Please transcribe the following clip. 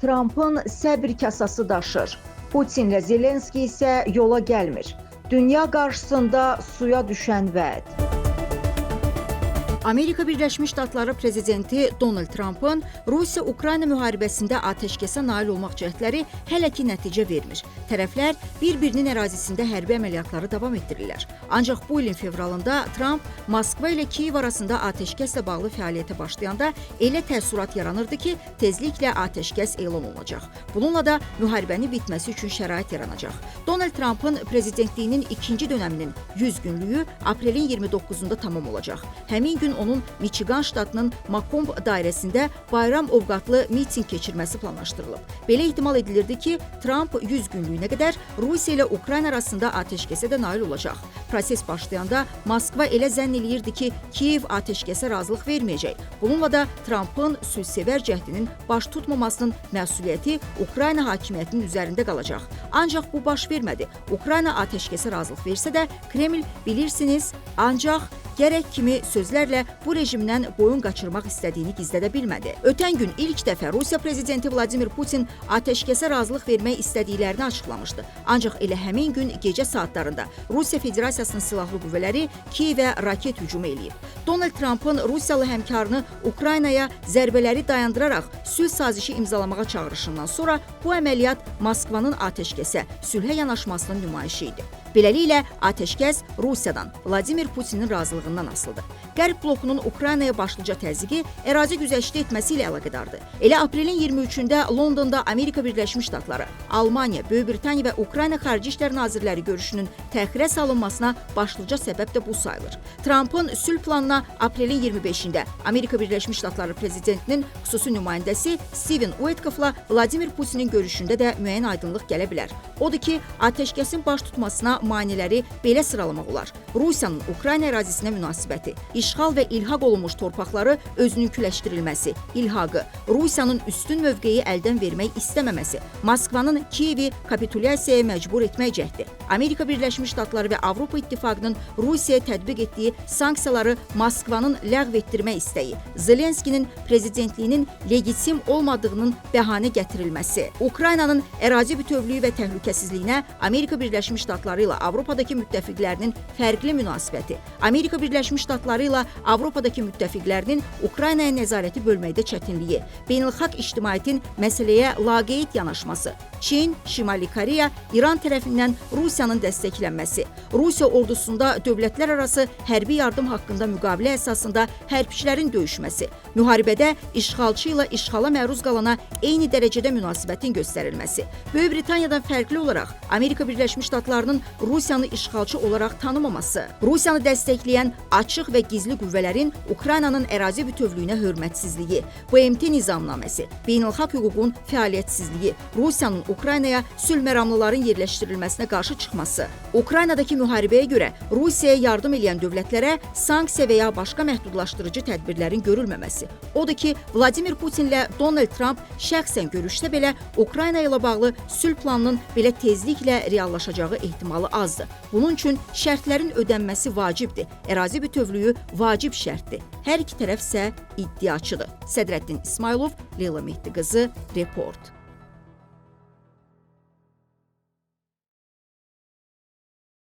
Trampın səbr kasası daşır. Putinlə Zelenski isə yola gəlmir. Dünya qarşısında suya düşən vəd. Amerika Birləşmiş Ştatları prezidenti Donald Trump'ın Rusiya-Ukrayna müharibəsində atəşkəsə nail olmaq cəhdləri hələ ki nəticə vermir. Tərəflər bir-birinin ərazisində hərbi əməliyyatları davam etdirirlər. Ancaq bu ilin fevralında Trump Moskva ilə Kiyev arasında atəşkəslə bağlı fəaliyyətə başlayanda elə təəssürat yaranırdı ki, tezliklə atəşkəs elan olunacaq. Bununla da müharibənin bitməsi üçün şərait yaranacaq. Donald Trump'ın prezidentliyinin ikinci dönəminin 100 günlüyü aprelin 29-unda tamam olacaq. Həmin gün onun Michigan ştatının Macomb dairəsində bayram ovqatlı miting keçirməsi planlaşdırılıb. Belə ehtimal edilirdi ki, Trump 100 günlüyünə qədər Rusiya ilə Ukrayna arasında atəşkəsə də nail olacaq. Proses başlayanda Moskva elə zənn eləyirdi ki, Kiyev atəşkəsə razılıq verməyəcək. Bununla da Trump'ın sülhsevər cəhdinin baş tutmamasının məsuliyyəti Ukrayna hakimiyyətinin üzərində qalacaq. Ancaq bu baş vermədi. Ukrayna atəşkəsə razılıq versə də Kreml bilirsiniz, ancaq gərək kimi sözlərlə bu rejimdən boyun qaçırmaq istədiyini gizlədə bilmədi. Ötən gün ilk dəfə Rusiya prezidenti Vladimir Putin atəşkəsə razılıq vermək istədiklərini açıqlamışdı. Ancaq elə həmin gün gecə saatlarında Rusiya Federasiyasının silahlı qüvvələri Kiyevə raket hücumu eləyib. Donald Trump'ın Rusiyalı həmkarını Ukraynaya zərbələri dayandıraraq sülh sazişi imzalamağa çağırışından sonra bu əməliyyat Moskvanın atəşkəsə, sülhə yanaşmasının nümayişi idi. Beləliklə, atəşkəs Rusiyadan, Vladimir Putinin razılığından asılıdır. Qərb blokunun Ukraynaya başlıca təzyiqi ərazi güzəşti etməsi ilə əlaqədardır. Elə aprelin 23-də Londonda Amerika Birləşmiş Ştatları, Almaniya, Böyük Britaniya və Ukrayna Xarici İşlər Nazirləri görüşünün təxirə salınmasına başlıca səbəb də bu sayılır. Trump'ın sülh planına aprelin 25-də Amerika Birləşmiş Ştatları prezidentinin xüsusi nümayəndəsi Steven Witkoff'la Vladimir Putinin görüşündə də müəyyən aydınlıq gələ bilər. Odur ki, atəşkəsin baş tutmasına maneələri belə sıralamaq olar. Rusiyanın Ukrayna ərazisinə münasibəti, işğal və ilhaq olunmuş torpaqları özününküləşdirilməsi, ilhaqı, Rusiyanın üstün mövqeyi əldən vermək istəməməsi, Moskvanın Kiyevi kapitulyasiyaya məcbur etmək cəhdi, Amerika Birləşmiş Ştatları və Avropa İttifaqının Rusiyaya tətbiq etdiyi sanksiyaları Moskvanın ləğv etdirmək istəyi, Zelenskinin prezidentliyinin legitim olmadığının bəhanə gətirilməsi, Ukraynanın ərazi bütövlüyü və təhlükəsizliyinə Amerika Birləşmiş Ştatları ilə Avropadakı müttəfiqlərinin fərqli münasibəti, Amerika Birləşmiş Ştatları ilə Avropadakı müttəfiqlərinin Ukraynaya nəzarəti bölməkdə çətinliyi, beynəlxalq ictimaiyyətin məsələyə laqeyd yanaşması, Çin, Şimali Koreya, İran tərəfindən Rusiyanın dəstəklənməsi, Rusiya ordusunda dövlətlərarası hərbi yardım haqqında müqavilə əsasında hərbçilərin döyüşməsi, müharibədə işğalçı ilə işğala məruz qalana eyni dərəcədə münasibətin göstərilməsi, Böyük Britaniyadan fərqli olaraq Amerika Birləşmiş Ştatlarının Rusiyanı işğalçı olaraq tanımaması, Rusiyanı dəstəkləyən açıq və gizli qüvvələrin Ukraynanın ərazi bütövlüyünə hörmətsizliyi, BMT nizamnaməsi, beynəlxalq hüququn fəaliyyətsizliyi, Rusiyanın Ukraynaya sülh məramlıların yerləşdirilməsinə qarşı çıxması, Ukraynadakı müharibəyə görə Rusiyaya yardım edən dövlətlərə sanksiya və ya başqa məhdudlaşdırıcı tədbirlərin görülməməsi. Odur ki, Vladimir Putinlə Donald Trump şəxsən görüşsə belə Ukrayna ilə bağlı sülh planının belə tezliklə reallaşacağı ehtimalı azdır. Bunun üçün şərtlərin ödənməsi vacibdir. Ərazi bütövlüyü vacib şərtdir. Hər iki tərəf isə iddiaçıdır. Sədrəddin İsmailov, Leyla Mehdi qızı, Report.